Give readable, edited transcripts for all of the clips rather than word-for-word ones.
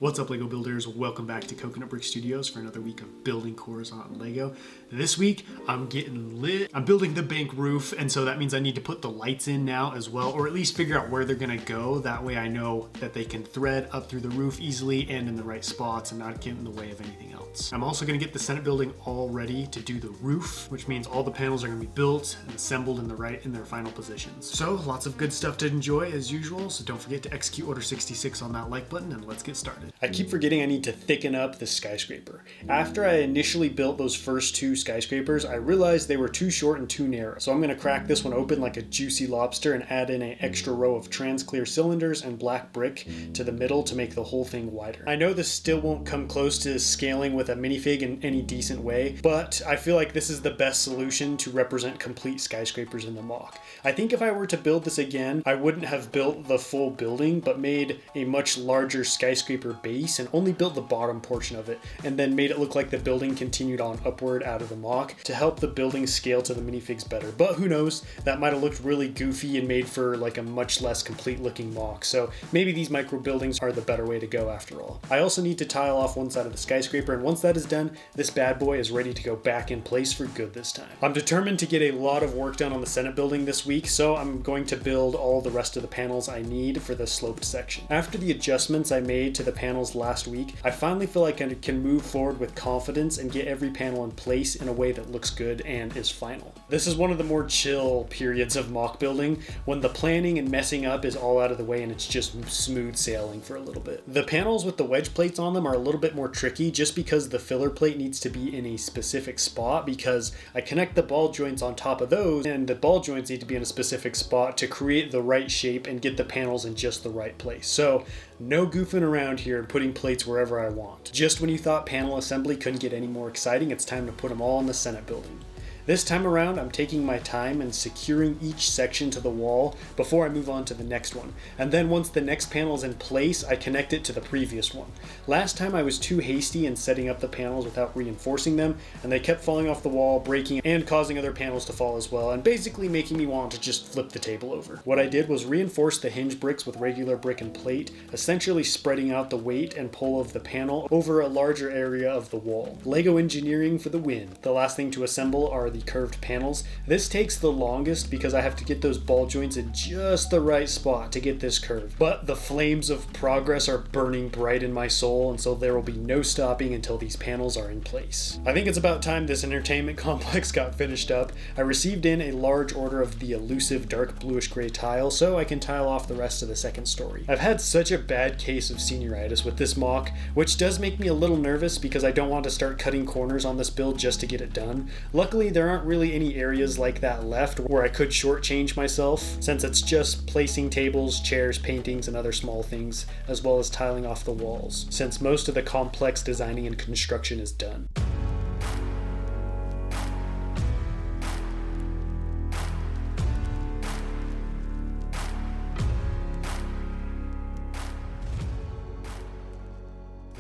What's up, Lego builders? Welcome back to Coconut Brick Studios for another week of building Coruscant in LEGO. This week, I'm getting lit. I'm building the bank roof, and so that means I need to put the lights in now as well, or at least figure out where they're gonna go. That way I know that they can thread up through the roof easily and in the right spots and not get in the way of anything else. I'm also gonna get the Senate building all ready to do the roof, which means all the panels are gonna be built and assembled in their final positions. So lots of good stuff to enjoy as usual, so don't forget to execute Order 66 on that like button and let's get started. I keep forgetting I need to thicken up the skyscraper. After I initially built those first two skyscrapers, I realized they were too short and too narrow. So I'm gonna crack this one open like a juicy lobster and add in an extra row of trans clear cylinders and black brick to the middle to make the whole thing wider. I know this still won't come close to scaling with a minifig in any decent way, but I feel like this is the best solution to represent complete skyscrapers in the mock. I think if I were to build this again, I wouldn't have built the full building, but made a much larger skyscraper base and only built the bottom portion of it, and then made it look like the building continued on upward out of the mock to help the building scale to the minifigs better. But who knows, that might have looked really goofy and made for like a much less complete looking mock, so maybe these micro buildings are the better way to go after all. I also need to tile off one side of the skyscraper, and once that is done, this bad boy is ready to go back in place for good this time. I'm determined to get a lot of work done on the Senate building this week, so I'm going to build all the rest of the panels I need for the sloped section. After the adjustments I made to the panels last week, I finally feel like I can move forward with confidence and get every panel in place in a way that looks good and is final. This is one of the more chill periods of mock building, when the planning and messing up is all out of the way and it's just smooth sailing for a little bit. The panels with the wedge plates on them are a little bit more tricky just because the filler plate needs to be in a specific spot, because I connect the ball joints on top of those and the ball joints need to be in a specific spot to create the right shape and get the panels in just the right place. So no goofing around here and putting plates wherever I want. Just when you thought panel assembly couldn't get any more exciting, it's time to put them all in the Senate building. This time around, I'm taking my time and securing each section to the wall before I move on to the next one. And then once the next panel is in place, I connect it to the previous one. Last time I was too hasty in setting up the panels without reinforcing them, and they kept falling off the wall, breaking, and causing other panels to fall as well, and basically making me want to just flip the table over. What I did was reinforce the hinge bricks with regular brick and plate, essentially spreading out the weight and pull of the panel over a larger area of the wall. Lego engineering for the win. The last thing to assemble are the curved panels. This takes the longest because I have to get those ball joints in just the right spot to get this curve. But the flames of progress are burning bright in my soul, and so there will be no stopping until these panels are in place. I think it's about time this entertainment complex got finished up. I received in a large order of the elusive dark bluish gray tile, so I can tile off the rest of the second story. I've had such a bad case of senioritis with this mock, which does make me a little nervous because I don't want to start cutting corners on this build just to get it done. Luckily, there aren't really any areas like that left where I could shortchange myself, since it's just placing tables, chairs, paintings, and other small things, as well as tiling off the walls, since most of the complex designing and construction is done.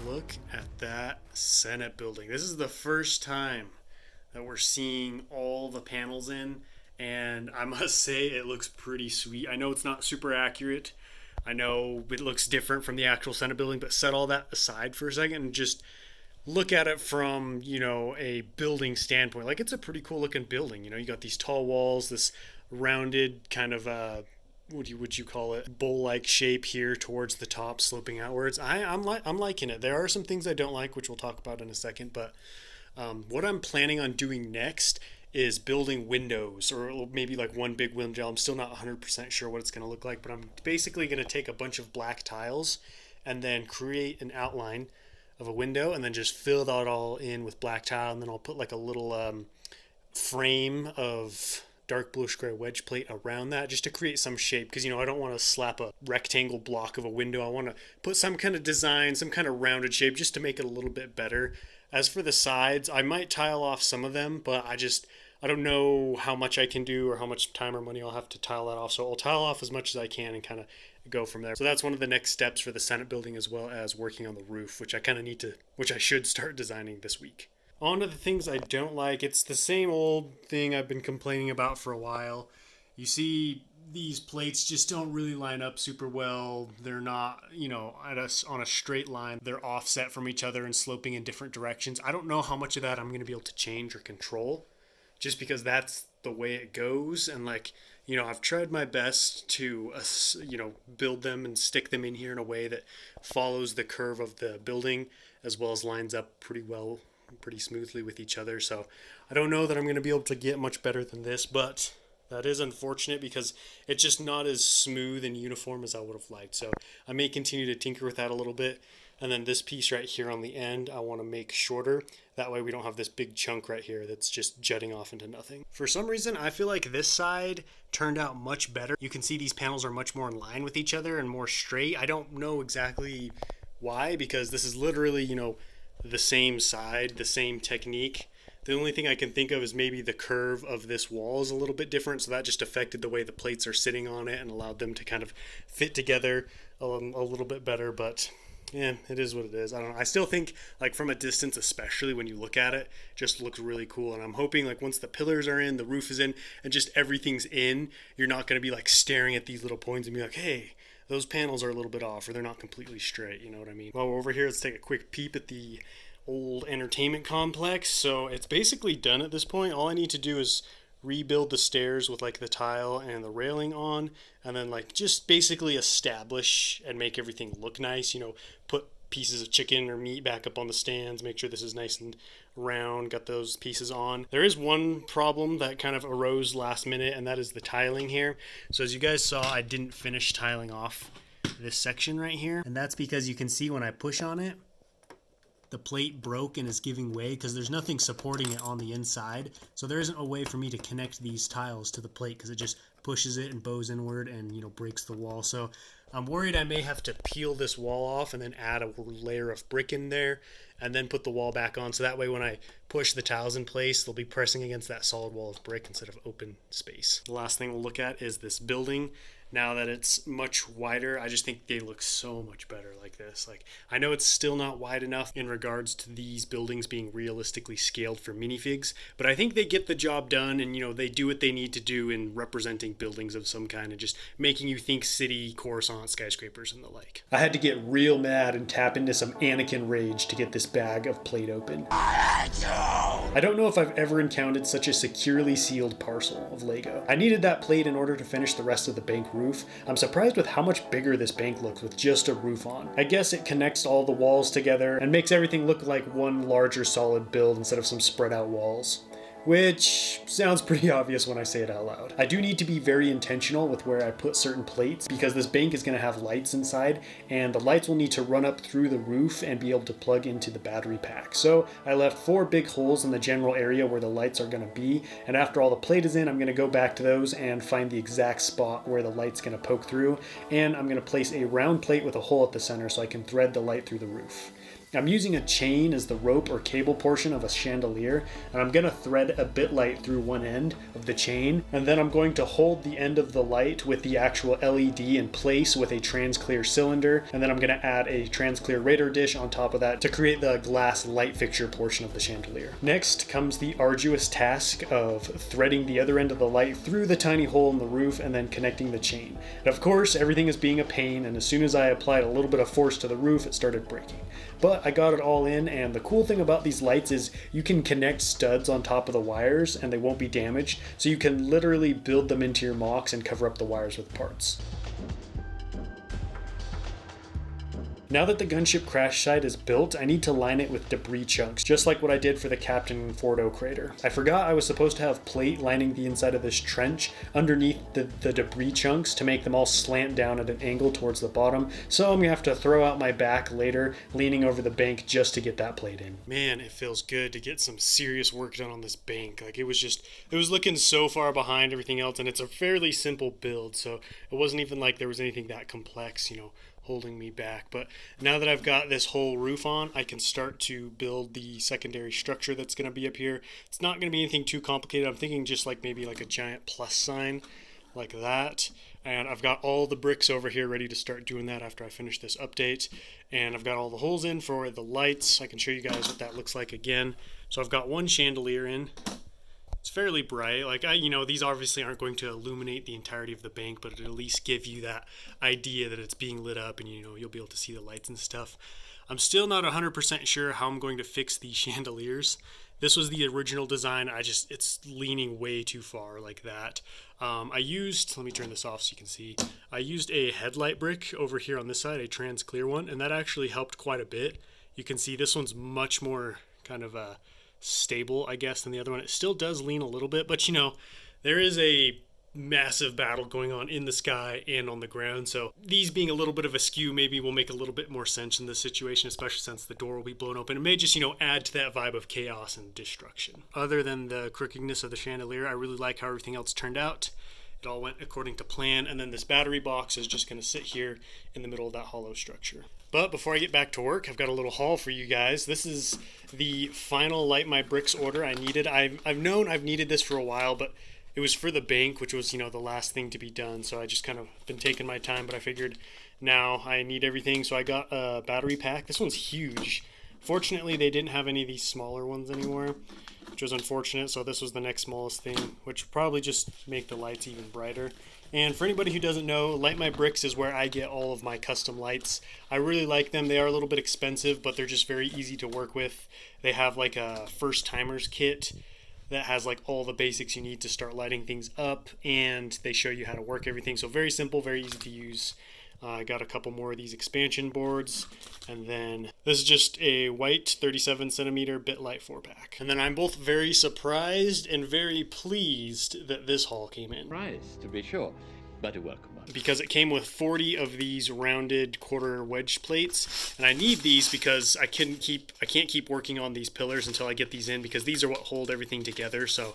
Look at that Senate building. This is the first time that we're seeing all the panels in, and I must say it looks pretty sweet. I know it's not super accurate. I know it looks different from the actual Senate building, but set all that aside for a second and just look at it from, a building standpoint. Like, it's a pretty cool looking building. You got these tall walls, this rounded kind of would you call it, bowl-like shape here towards the top, sloping outwards. I'm liking it. There are some things I don't like, which we'll talk about in a second, but what I'm planning on doing next is building windows, or maybe like one big window. I'm still not 100% sure what it's going to look like, but I'm basically going to take a bunch of black tiles and then create an outline of a window and then just fill that all in with black tile, and then I'll put like a little frame of dark bluish gray wedge plate around that just to create some shape, because I don't want to slap a rectangle block of a window. I want to put some kind of design, some kind of rounded shape just to make it a little bit better. As for the sides, I might tile off some of them, but I don't know how much I can do or how much time or money I'll have to tile that off. So I'll tile off as much as I can and kind of go from there. So that's one of the next steps for the Senate building, as well as working on the roof, which I should start designing this week. On to the things I don't like. It's the same old thing I've been complaining about for a while. You see these plates just don't really line up super well. They're not, on a straight line. They're offset from each other and sloping in different directions. I don't know how much of that I'm going to be able to change or control, just because that's the way it goes. And I've tried my best to, build them and stick them in here in a way that follows the curve of the building as well as lines up pretty smoothly with each other. So I don't know that I'm going to be able to get much better than this, but that is unfortunate because it's just not as smooth and uniform as I would have liked. So I may continue to tinker with that a little bit. And then this piece right here on the end, I want to make shorter. That way we don't have this big chunk right here that's just jutting off into nothing. For some reason, I feel like this side turned out much better. You can see these panels are much more in line with each other and more straight. I don't know exactly why, because this is literally, the same side, the same technique. The only thing I can think of is maybe the curve of this wall is a little bit different, so that just affected the way the plates are sitting on it and allowed them to kind of fit together a little bit better. But yeah, it is what it is. I don't know. I still think, from a distance, especially when you look at it, just looks really cool. And I'm hoping, once the pillars are in, the roof is in, and just everything's in, you're not going to be, staring at these little points and be like, hey, those panels are a little bit off, or they're not completely straight, you know what I mean? While we're over here, let's take a quick peep at the old entertainment complex. So it's basically done at this point. All I need to do is rebuild the stairs with the tile and the railing on, and then just basically establish and make everything look nice, put pieces of chicken or meat back up on the stands, make sure this is nice and round, got those pieces on. There is one problem that kind of arose last minute, and that is the tiling here. So as you guys saw, I didn't finish tiling off this section right here, and that's because you can see when I push on it, the plate broke and is giving way because there's nothing supporting it on the inside. So there isn't a way for me to connect these tiles to the plate because it just pushes it and bows inward and, breaks the wall. So I'm worried I may have to peel this wall off and then add a layer of brick in there and then put the wall back on. So that way when I push the tiles in place, they'll be pressing against that solid wall of brick instead of open space. The last thing we'll look at is this building. Now that it's much wider, I just think they look so much better like this. I know it's still not wide enough in regards to these buildings being realistically scaled for minifigs, but I think they get the job done, and they do what they need to do in representing buildings of some kind and just making you think city, Coruscant, skyscrapers, and the like. I had to get real mad and tap into some Anakin rage to get this bag of plate open. I don't know if I've ever encountered such a securely sealed parcel of Lego. I needed that plate in order to finish the rest of the bank roof. I'm surprised with how much bigger this bank looks with just a roof on. I guess it connects all the walls together and makes everything look like one larger solid build instead of some spread out walls. Which sounds pretty obvious when I say it out loud. I do need to be very intentional with where I put certain plates because this bank is going to have lights inside, and the lights will need to run up through the roof and be able to plug into the battery pack. So I left 4 big holes in the general area where the lights are going to be, and after all the plate is in, I'm going to go back to those and find the exact spot where the light's going to poke through, and I'm going to place a round plate with a hole at the center so I can thread the light through the roof. I'm using a chain as the rope or cable portion of a chandelier, and I'm going to thread a bit light through one end of the chain, and then I'm going to hold the end of the light with the actual LED in place with a trans-clear cylinder, and then I'm going to add a trans-clear radar dish on top of that to create the glass light fixture portion of the chandelier. Next comes the arduous task of threading the other end of the light through the tiny hole in the roof and then connecting the chain. And of course, everything is being a pain, and as soon as I applied a little bit of force to the roof, it started breaking. But I got it all in, and the cool thing about these lights is you can connect studs on top of the wires and they won't be damaged, so you can literally build them into your MOCs and cover up the wires with parts. Now that the gunship crash site is built, I need to line it with debris chunks, just like what I did for the Captain Fordo crater. I forgot I was supposed to have plate lining the inside of this trench underneath the debris chunks to make them all slant down at an angle towards the bottom, so I'm gonna have to throw out my back later, leaning over the bank just to get that plate in. Man, it feels good to get some serious work done on this bank. It was looking so far behind everything else, and it's a fairly simple build, so it wasn't even like there was anything that complex, holding me back. But now that I've got this whole roof on, I can start to build the secondary structure that's going to be up here. It's not going to be anything too complicated. I'm thinking just maybe a giant plus sign like that. And I've got all the bricks over here ready to start doing that after I finish this update. And I've got all the holes in for the lights. I can show you guys what that looks like again. So I've got one chandelier in, It's fairly bright. Like, these obviously aren't going to illuminate the entirety of the bank, but it'll at least give you that idea that it's being lit up and, you'll be able to see the lights and stuff. I'm still not 100% sure how I'm going to fix the chandeliers. This was the original design. It's leaning way too far like that. Let me turn this off so you can see. I used a headlight brick over here on this side, a trans clear one, and that actually helped quite a bit. You can see this one's much more kind of stable, I guess, than the other one. It still does lean a little bit, but there is a massive battle going on in the sky and on the ground, so these being a little bit of askew maybe will make a little bit more sense in this situation, especially since the door will be blown open. It may just add to that vibe of chaos and destruction. Other than the crookedness of the chandelier, I really like how everything else turned out. It all went according to plan, and then this battery box is just going to sit here in the middle of that hollow structure. But before I get back to work, I've got a little haul for you guys. This is the final Light My Bricks order I needed. I've known I've needed this for a while, but it was for the bank, which was, the last thing to be done. So I just kind of been taking my time, but I figured now I need everything. So I got a battery pack. This one's huge. Fortunately, they didn't have any of these smaller ones anymore, which was unfortunate. So this was the next smallest thing, which would probably just make the lights even brighter. And for anybody who doesn't know, Light My Bricks is where I get all of my custom lights. I really like them. They are a little bit expensive, but they're just very easy to work with. They have like a first timers kit that has like all the basics you need to start lighting things up, and they show you how to work everything. So very simple, very easy to use. I got a couple more of these expansion boards, and then this is just a white 37 centimeter bit light 4-pack. And then I'm both very surprised and very pleased that this haul came in. Surprised, to be sure, but a welcome one. Because it came with 40 of these rounded quarter wedge plates, and I need these because I can't keep working on these pillars until I get these in, because these are what hold everything together. So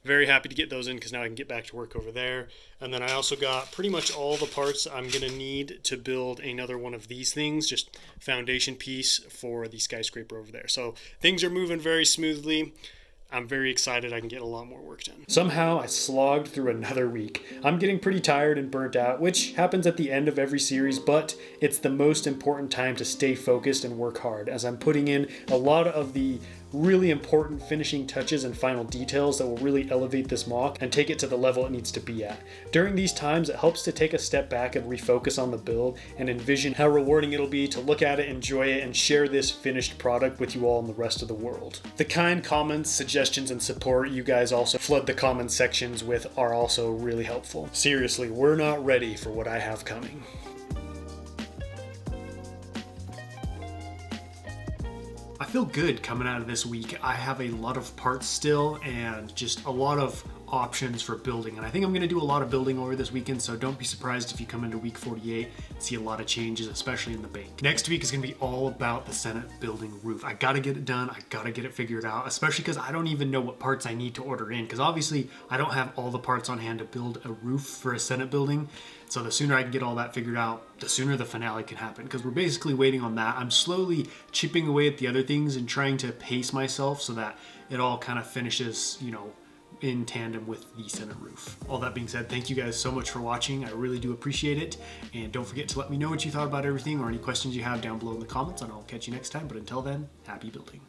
very happy to get those in, because now I can get back to work over there. And then I also got pretty much all the parts I'm going to need to build another one of these things, just foundation piece for the skyscraper over there. So things are moving very smoothly. I'm very excited I can get a lot more work done. Somehow I slogged through another week. I'm getting pretty tired and burnt out, which happens at the end of every series, but it's the most important time to stay focused and work hard, as I'm putting in a lot of the really important finishing touches and final details that will really elevate this MOC and take it to the level it needs to be at. During these times, it helps to take a step back and refocus on the build and envision how rewarding it'll be to look at it, enjoy it, and share this finished product with you all and the rest of the world. The kind comments, suggestions, and support you guys also flood the comment sections with are also really helpful. Seriously, we're not ready for what I have coming. I feel good coming out of this week. I have a lot of parts still and just a lot of options for building, and I think I'm going to do a lot of building over this weekend, so don't be surprised if you come into week 48 and see a lot of changes, especially in the bank. Next week is going to be all about the Senate building roof. I got to get it done. I got to get it figured out, especially because I don't even know what parts I need to order in, because obviously I don't have all the parts on hand to build a roof for a Senate building. So the sooner I can get all that figured out, the sooner the finale can happen, because we're basically waiting on that. I'm slowly chipping away at the other things and trying to pace myself so that it all kind of finishes, in tandem with the Senate roof. All that being said, thank you guys so much for watching. I really do appreciate it. And don't forget to let me know what you thought about everything or any questions you have down below in the comments, and I'll catch you next time. But until then, happy building.